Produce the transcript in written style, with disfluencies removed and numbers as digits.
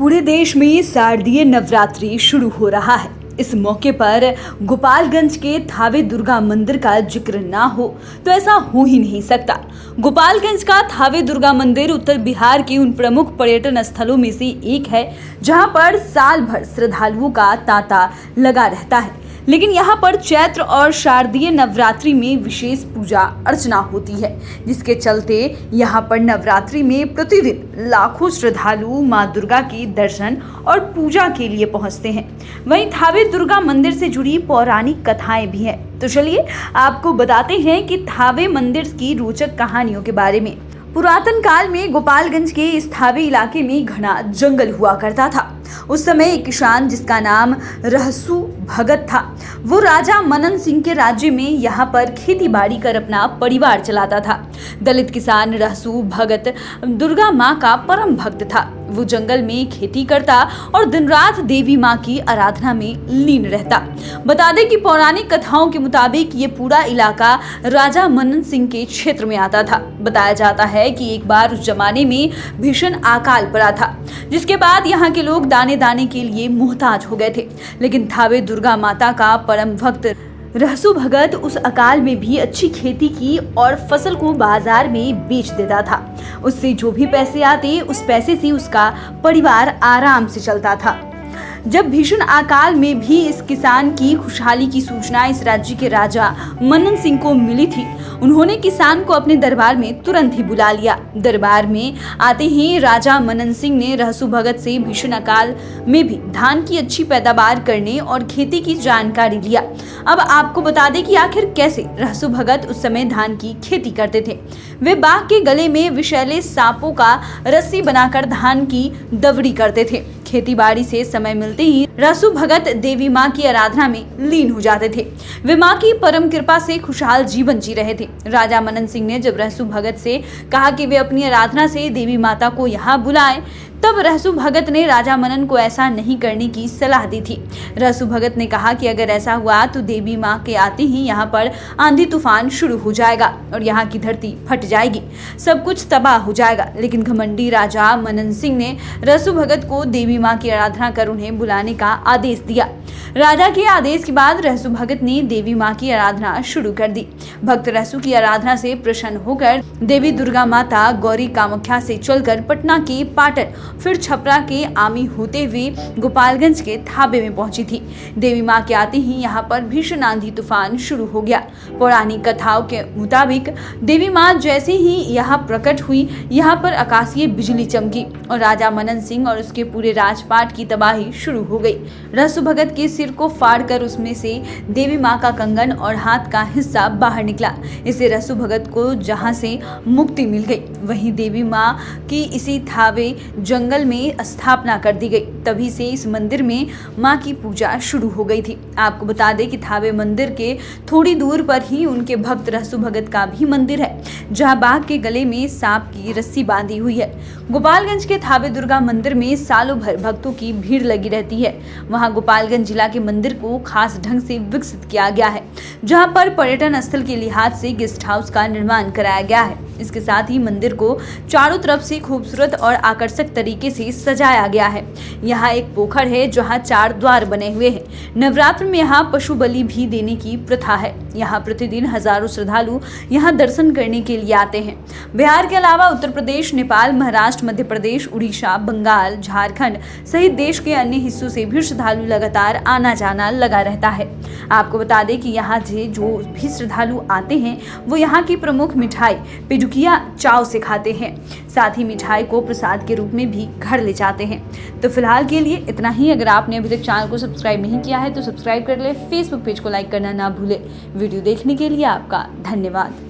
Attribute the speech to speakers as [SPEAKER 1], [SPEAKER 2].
[SPEAKER 1] पूरे देश में शारदीय नवरात्रि शुरू हो रहा है। इस मौके पर गोपालगंज के थावे दुर्गा मंदिर का जिक्र ना हो तो ऐसा हो ही नहीं सकता। गोपालगंज का थावे दुर्गा मंदिर उत्तर बिहार के उन प्रमुख पर्यटन स्थलों में से एक है जहां पर साल भर श्रद्धालुओं का तांता लगा रहता है। लेकिन यहाँ पर चैत्र और शारदीय नवरात्रि में विशेष पूजा अर्चना होती है, जिसके चलते यहाँ पर नवरात्रि में प्रतिदिन लाखों श्रद्धालु मां दुर्गा के दर्शन और पूजा के लिए पहुँचते हैं। वहीं थावे दुर्गा मंदिर से जुड़ी पौराणिक कथाएं भी हैं। तो चलिए आपको बताते हैं कि थावे मंदिर की रोचक कहानियों के बारे में। पुरातन काल में गोपालगंज के इस थावे इलाके में घना जंगल हुआ करता था। उस समय एक किसान जिसका नाम रहसु भगत था, वो राजा मनन सिंह के राज्य में यहाँ पर खेती बाड़ी कर अपना परिवार चलाता था। दलित किसान रहसु भगत दुर्गा माँ का परम भक्त था। वो जंगल में खेती करता और दिन रात देवी माँ की आराधना में लीन रहता। बता दें कि पौराणिक कथाओं के मुताबिक ये पूरा इलाका राजा मनन सिंह के क्षेत्र में आता था। बताया जाता है कि एक बार उस जमाने में भीषण अकाल पड़ा था, जिसके बाद यहाँ के लोग दाने दाने के लिए मोहताज हो गए थे। लेकिन थावे दुर्गा माता का परम भक्त रहसु भगत उस अकाल में भी अच्छी खेती की और फसल को बाजार में बेच देता था। उससे जो भी पैसे आते उस पैसे से उसका परिवार आराम से चलता था। जब भीषण अकाल में भी इस किसान की खुशहाली की सूचना इस राज्य के राजा मनन सिंह को मिली थी, उन्होंने किसान को अपने दरबार में तुरंत ही बुला लिया। दरबार में आते ही राजा मनन सिंह ने रहसु भगत से भीषण अकाल में भी धान की अच्छी पैदावार करने और खेती की जानकारी लिया। अब आपको बता दें कि आखिर कैसे रहसु भगत उस समय धान की खेती करते थे। वे बाघ के गले में विषैले सांपों का रस्सी बनाकर धान की दवड़ी करते थे। खेती बाड़ी से समय मिलते ही रहसु भगत देवी माँ की आराधना में लीन हो जाते थे। वे माँ की परम कृपा से खुशहाल जीवन जी रहे थे। राजा मनन सिंह ने जब रहसु भगत से कहा कि वे अपनी आराधना से देवी माता को यहाँ बुलाएं, तब रहसु भगत ने राजा मनन को ऐसा नहीं करने की सलाह दी थी। रहसु भगत ने कहा कि अगर ऐसा हुआ तो देवी माँ के आते ही यहाँ पर आंधी तूफान शुरू हो जाएगा और यहाँ की धरती फट जाएगी, सब कुछ तबाह हो जाएगा। लेकिन घमंडी राजा मनन सिंह ने रहसु भगत को देवी माँ की आराधना कर उन्हें बुलाने का आदेश दिया। राजा के आदेश के बाद रहसु भगत ने देवी माँ की आराधना शुरू कर दी। भक्त रहसु की आराधना से प्रसन्न होकर देवी दुर्गा माता गौरी कामाख्या से चलकर पटना के पाटन फिर छपरा के आमी होते हुए गोपालगंज के थावे में पहुंची थी। देवी माँ के आते ही यहाँ पर भीषण आंधी तूफान शुरू हो गया। पौराणिक कथाओं के मुताबिक देवी माँ जैसे ही यहाँ प्रकट हुई, यहाँ पर आकाशीय बिजली चमकी और राजा मनन सिंह और उसके पूरे राजपाट की तबाही शुरू हो गई। रहसु भगत के सिर को फाड़कर उसमें से देवी माँ का कंगन और हाथ का हिस्सा बाहर निकला। इससे रहसु भगत को जहाँ से मुक्ति मिल गई। वहीं देवी माँ की इसी थावे जंगल में स्थापना कर दी गई। तभी से इस मंदिर में मां की पूजा शुरू हो गई थी। आपको बता दें कि थावे मंदिर के थोड़ी दूर पर ही उनके भक्त रहसु भगत का भी मंदिर है, जहां बाघ के गले में सांप की रस्सी बांधी हुई है। गोपालगंज के थावे दुर्गा मंदिर में सालों भर भक्तों की भीड़ लगी रहती है। वहां गोपालगंज जिला के मंदिर को खास ढंग से विकसित किया गया है, जहां पर पर्यटन स्थल के लिहाज से गेस्ट हाउस का निर्माण कराया गया है। इसके साथ ही मंदिर को चारों तरफ से खूबसूरत और आकर्षक तरीके से सजाया गया है। यहाँ एक पोखर है जहाँ 4 द्वार बने हुए हैं। नवरात्र में यहाँ पशु बलि भी देने की प्रथा है। यहाँ प्रतिदिन हजारों श्रद्धालु यहाँ दर्शन करने के लिए आते हैं। बिहार के अलावा उत्तर प्रदेश, नेपाल, महाराष्ट्र, मध्य प्रदेश, उड़ीसा, बंगाल, झारखंड सहित देश के अन्य हिस्सों से भी श्रद्धालु लगातार आना जाना लगा रहता है। आपको बता दें कि यहाँ से जो भी श्रद्धालु आते हैं वो यहाँ की प्रमुख मिठाई पिजुकिया चाव से खाते हैं। साथ ही मिठाई को प्रसाद के रूप में भी घर ले जाते हैं। तो फिलहाल के लिए इतना ही। अगर आपने अभी तक चैनल को सब्सक्राइब नहीं किया है तो सब्सक्राइब कर ले। फेसबुक पेज को लाइक करना ना भूले। वीडियो देखने के लिए आपका धन्यवाद।